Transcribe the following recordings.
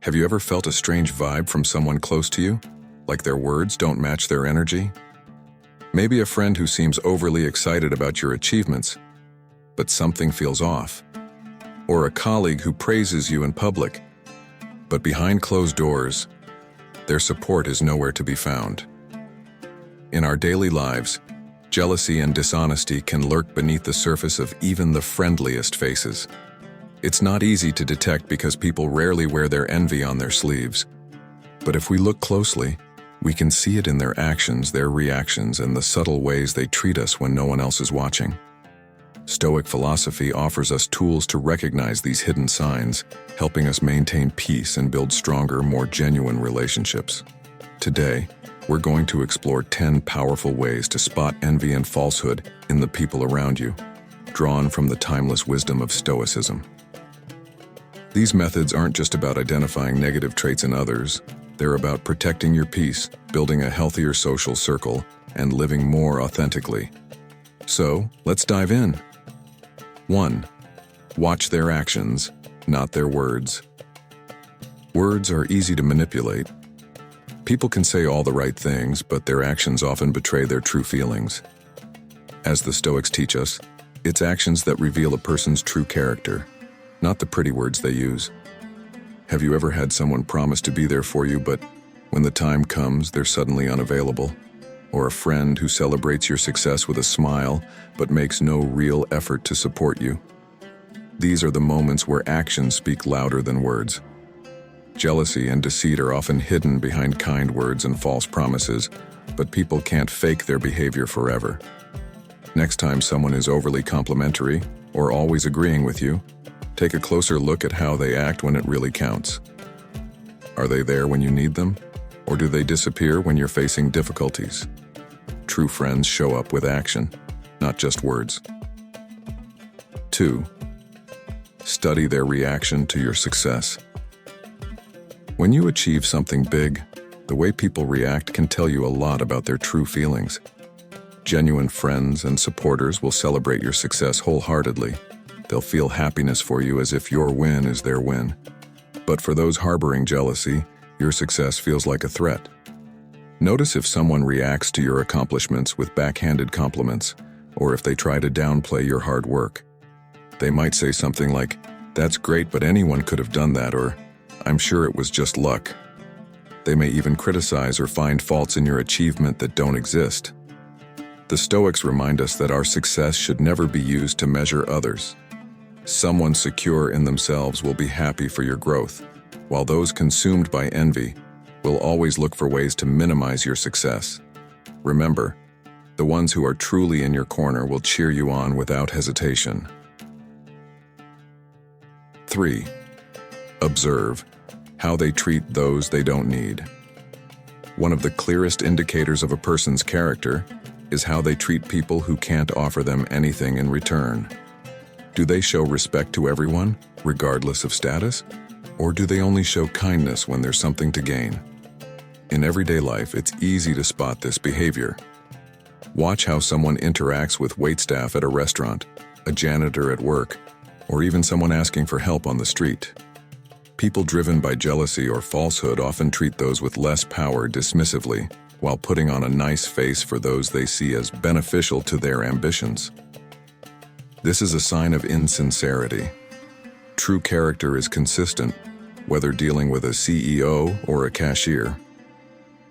Have you ever felt a strange vibe from someone close to you? Like their words don't match their energy? Maybe a friend who seems overly excited about your achievements, but something feels off. Or a colleague who praises you in public, but behind closed doors, their support is nowhere to be found. In our daily lives, jealousy and dishonesty can lurk beneath the surface of even the friendliest faces. It's not easy to detect because people rarely wear their envy on their sleeves. But if we look closely, we can see it in their actions, their reactions, and the subtle ways they treat us when no one else is watching. Stoic philosophy offers us tools to recognize these hidden signs, helping us maintain peace and build stronger, more genuine relationships. Today, we're going to explore 10 powerful ways to spot envy and falsehood in the people around you, drawn from the timeless wisdom of Stoicism. These methods aren't just about identifying negative traits in others, they're about protecting your peace, building a healthier social circle, and living more authentically. So, let's dive in. 1. Watch their actions, not their words. Words are easy to manipulate. People can say all the right things, but their actions often betray their true feelings. As the Stoics teach us, it's actions that reveal a person's true character, not the pretty words they use. Have you ever had someone promise to be there for you, but when the time comes, they're suddenly unavailable? Or a friend who celebrates your success with a smile, but makes no real effort to support you? These are the moments where actions speak louder than words. Jealousy and deceit are often hidden behind kind words and false promises, but people can't fake their behavior forever. Next time someone is overly complimentary or always agreeing with you, take a closer look at how they act when it really counts. Are they there when you need them, or do they disappear when you're facing difficulties? True friends show up with action, not just words. 2. Study their reaction to your success. When you achieve something big, the way people react can tell you a lot about their true feelings. Genuine friends and supporters will celebrate your success wholeheartedly. They'll feel happiness for you as if your win is their win. But for those harboring jealousy, your success feels like a threat. Notice if someone reacts to your accomplishments with backhanded compliments, or if they try to downplay your hard work. They might say something like, "That's great, but anyone could have done that," or "I'm sure it was just luck." They may even criticize or find faults in your achievement that don't exist. The Stoics remind us that our success should never be used to measure others. Someone secure in themselves will be happy for your growth, while those consumed by envy will always look for ways to minimize your success. Remember, the ones who are truly in your corner will cheer you on without hesitation. 3. Observe how they treat those they don't need. One of the clearest indicators of a person's character is how they treat people who can't offer them anything in return. Do they show respect to everyone, regardless of status? Or do they only show kindness when there's something to gain? In everyday life, it's easy to spot this behavior. Watch how someone interacts with waitstaff at a restaurant, a janitor at work, or even someone asking for help on the street. People driven by jealousy or falsehood often treat those with less power dismissively, while putting on a nice face for those they see as beneficial to their ambitions. This is a sign of insincerity. True character is consistent, whether dealing with a CEO or a cashier.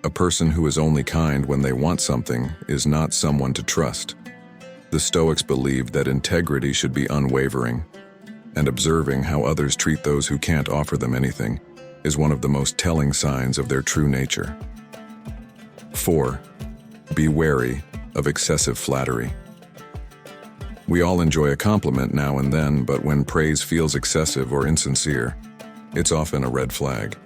A person who is only kind when they want something is not someone to trust. The Stoics believed that integrity should be unwavering, and observing how others treat those who can't offer them anything is one of the most telling signs of their true nature. 4. Be wary of excessive flattery. We all enjoy a compliment now and then, but when praise feels excessive or insincere, it's often a red flag.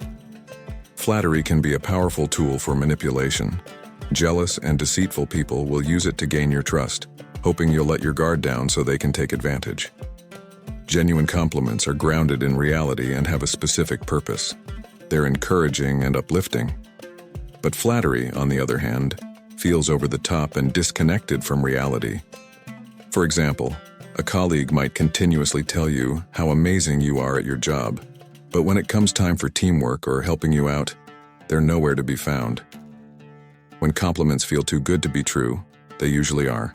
Flattery can be a powerful tool for manipulation. Jealous and deceitful people will use it to gain your trust, hoping you'll let your guard down so they can take advantage. Genuine compliments are grounded in reality and have a specific purpose. They're encouraging and uplifting. But flattery, on the other hand, feels over the top and disconnected from reality. For example, a colleague might continuously tell you how amazing you are at your job, But when it comes time for teamwork or helping you out, they're nowhere to be found. When compliments feel too good to be true, they usually are.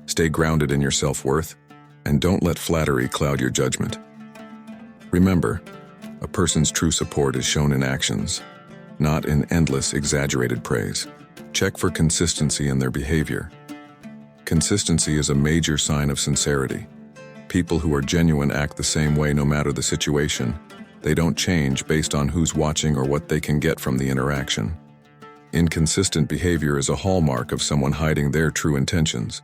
Stay grounded in your self-worth, and don't let flattery cloud your judgment. Remember, a person's true support is shown in actions, not in endless, exaggerated praise. Check for consistency in their behavior. Consistency is a major sign of sincerity. People who are genuine act the same way no matter the situation. They don't change based on who's watching or what they can get from the interaction. Inconsistent behavior is a hallmark of someone hiding their true intentions.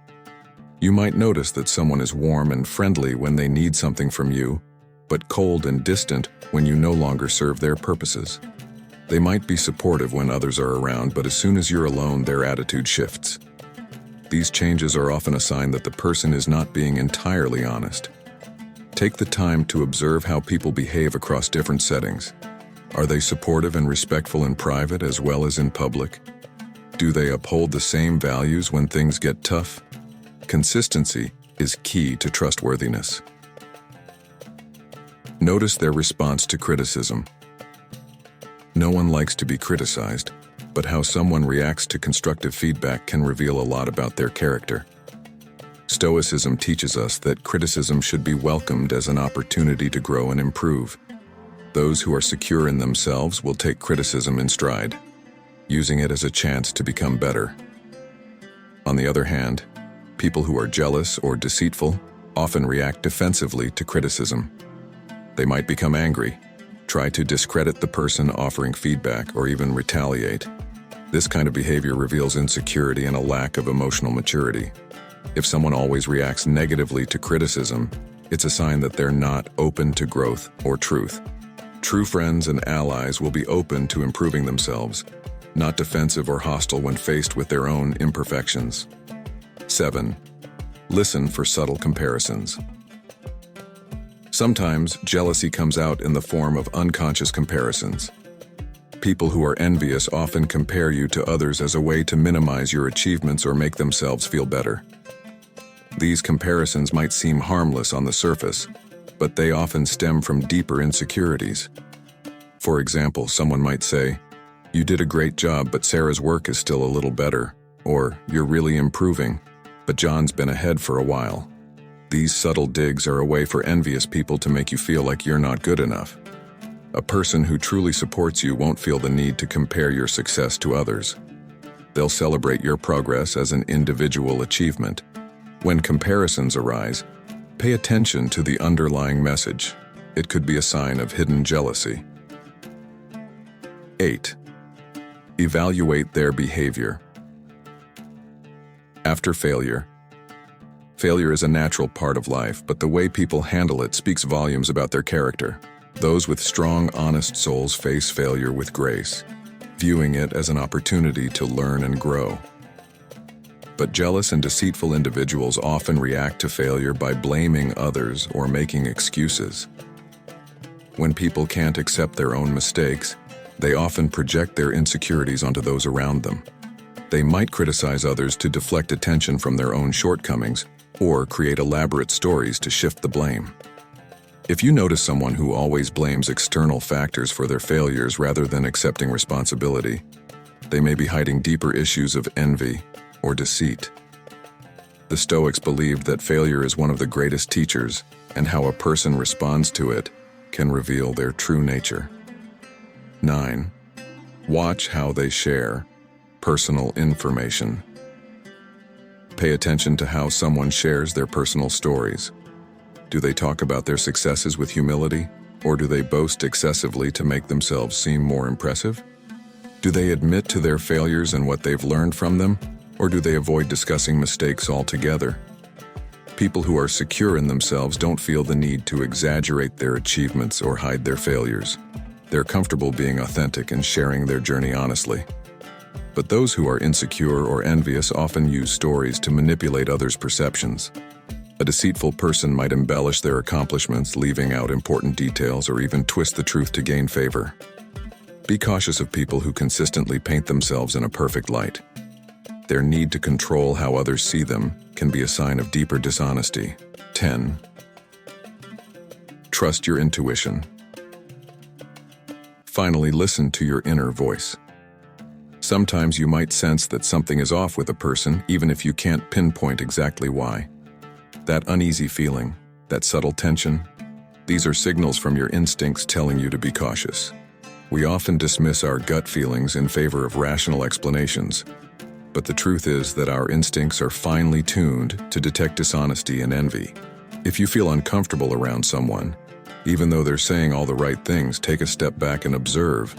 You might notice that someone is warm and friendly when they need something from you, but cold and distant when you no longer serve their purposes. They might be supportive when others are around, but as soon as you're alone, their attitude shifts. These changes are often a sign that the person is not being entirely honest. Take the time to observe how people behave across different settings. Are they supportive and respectful in private as well as in public? Do they uphold the same values when things get tough? Consistency is key to trustworthiness. Notice their response to criticism. No one likes to be criticized, but how someone reacts to constructive feedback can reveal a lot about their character. Stoicism teaches us that criticism should be welcomed as an opportunity to grow and improve. Those who are secure in themselves will take criticism in stride, using it as a chance to become better. On the other hand, people who are jealous or deceitful often react defensively to criticism. They might become angry, try to discredit the person offering feedback, or even retaliate. This kind of behavior reveals insecurity and a lack of emotional maturity. If someone always reacts negatively to criticism, it's a sign that they're not open to growth or truth. True friends and allies will be open to improving themselves, not defensive or hostile when faced with their own imperfections. 7. Listen for subtle comparisons. Sometimes jealousy comes out in the form of unconscious comparisons. People who are envious often compare you to others as a way to minimize your achievements or make themselves feel better. These comparisons might seem harmless on the surface, but they often stem from deeper insecurities. For example, someone might say, "You did a great job, but Sarah's work is still a little better," or "You're really improving, but John's been ahead for a while." These subtle digs are a way for envious people to make you feel like you're not good enough. A person who truly supports you won't feel the need to compare your success to others. They'll celebrate your progress as an individual achievement. When comparisons arise, pay attention to the underlying message. It could be a sign of hidden jealousy. 8. Evaluate their behavior. After failure is a natural part of life, but the way people handle it speaks volumes about their character. Those with strong, honest souls face failure with grace, viewing it as an opportunity to learn and grow. But jealous and deceitful individuals often react to failure by blaming others or making excuses. When people can't accept their own mistakes, they often project their insecurities onto those around them. They might criticize others to deflect attention from their own shortcomings, or create elaborate stories to shift the blame. If you notice someone who always blames external factors for their failures rather than accepting responsibility, they may be hiding deeper issues of envy or deceit. The Stoics believed that failure is one of the greatest teachers, and how a person responds to it can reveal their true nature. 9. Watch how they share personal information. Pay attention to how someone shares their personal stories. Do they talk about their successes with humility, or do they boast excessively to make themselves seem more impressive? Do they admit to their failures and what they've learned from them, or do they avoid discussing mistakes altogether? People who are secure in themselves don't feel the need to exaggerate their achievements or hide their failures. They're comfortable being authentic and sharing their journey honestly. But those who are insecure or envious often use stories to manipulate others' perceptions. A deceitful person might embellish their accomplishments, leaving out important details, or even twist the truth to gain favor. Be cautious of people who consistently paint themselves in a perfect light. Their need to control how others see them can be a sign of deeper dishonesty. 10. Trust your intuition. Finally, listen to your inner voice. Sometimes you might sense that something is off with a person, even if you can't pinpoint exactly why. That uneasy feeling, that subtle tension, these are signals from your instincts telling you to be cautious. We often dismiss our gut feelings in favor of rational explanations, but the truth is that our instincts are finely tuned to detect dishonesty and envy. If you feel uncomfortable around someone, even though they're saying all the right things, take a step back and observe.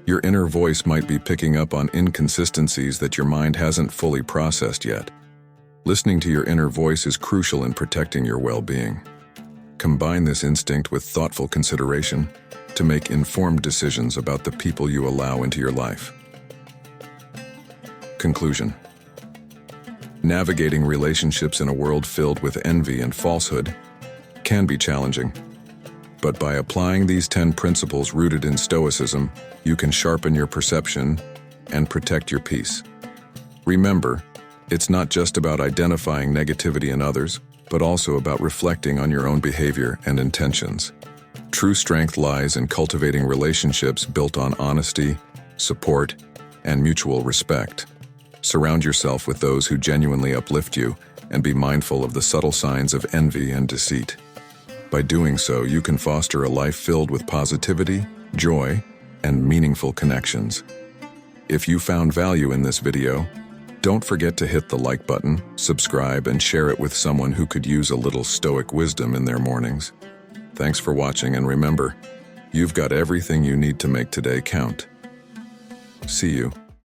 Your inner voice might be picking up on inconsistencies that your mind hasn't fully processed yet. Listening to your inner voice is crucial in protecting your well-being. Combine this instinct with thoughtful consideration to make informed decisions about the people you allow into your life. Conclusion. Navigating relationships in a world filled with envy and falsehood can be challenging. But by applying these 10 principles rooted in Stoicism, you can sharpen your perception and protect your peace. Remember, it's not just about identifying negativity in others, but also about reflecting on your own behavior and intentions. True strength lies in cultivating relationships built on honesty, support, and mutual respect. Surround yourself with those who genuinely uplift you, and be mindful of the subtle signs of envy and deceit. By doing so, you can foster a life filled with positivity, joy, and meaningful connections. If you found value in this video, don't forget to hit the like button, subscribe, and share it with someone who could use a little Stoic wisdom in their mornings. Thanks for watching, and remember, you've got everything you need to make today count. See you.